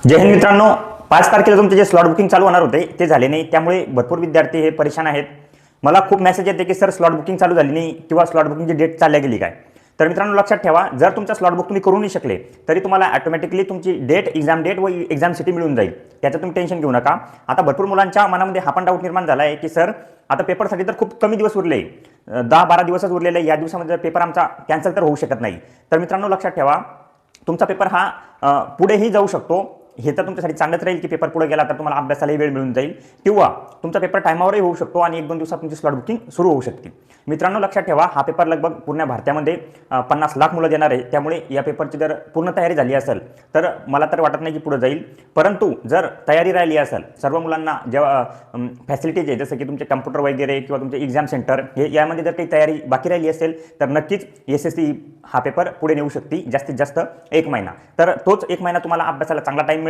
जय हिंद मित्रांनो, 5 तारखेला तुमचे जे स्लॉट बुकिंग चालू होणार होते ते झाले नाही, त्यामुळे भरपूर विद्यार्थी हे परेशान आहेत. मला खूप मेसेज येते की सर स्लॉट बुकिंग चालू झाली नाही किंवा स्लॉट बुकिंगची डेट चालल्या गेली काय. तर मित्रांनो लक्षात ठेवा, जर तुमचा स्लॉट बुक तुम्ही करू नाही शकले तरी तुम्हाला ऑटोमॅटिकली तुमची एक्झाम डेट व एक्झाम सिटी मिळून जाईल. त्याचं तुम्ही टेन्शन घेऊ नका. आता भरपूर मुलांच्या मनामध्ये हा पण डाऊट निर्माण झाला आहे की सर आता पेपरसाठी तर खूप कमी दिवस उरले, 10-12 दिवसच उरलेले, या दिवसामध्ये पेपर आमचा कॅन्सल तर होऊ शकत नाही. तर मित्रांनो लक्षात ठेवा, तुमचा पेपर हा पुढेही जाऊ शकतो. हे तर तुमच्यासाठी चांगलंच राहील की पेपर पुढे गेला तर तुम्हाला अभ्यासालाही वेळ मिळून जाईल, किंवा तुमचा पेपर टायमावरही होऊ शकतो आणि 1-2 दिवसात तुमची स्लॉट बुकिंग सुरू होऊ शकते. मित्रांनो लक्षात ठेवा, हा पेपर लगभग पूर्ण भारतामध्ये 50 लाख मुलं देणार आहे. त्यामुळे या पेपरची जर पूर्ण तयारी झाली असेल तर मला तर वाटत नाही की पुढे जाईल. परंतु जर तयारी राहिली असेल, सर्व मुलांना जेव्हा फॅसिलिटीज आहे जसं की तुमचे कम्प्युटर वगैरे किंवा तुमचे एक्झाम सेंटर हे यामध्ये जर काही तयारी बाकी राहिली असेल तर नक्कीच SSC हा पेपर पुढे नेऊ शकते जास्तीत जास्त 1 महिना. तर तोच 1 महिना तुम्हाला अभ्यासाला चांगला टाईम मिळेल.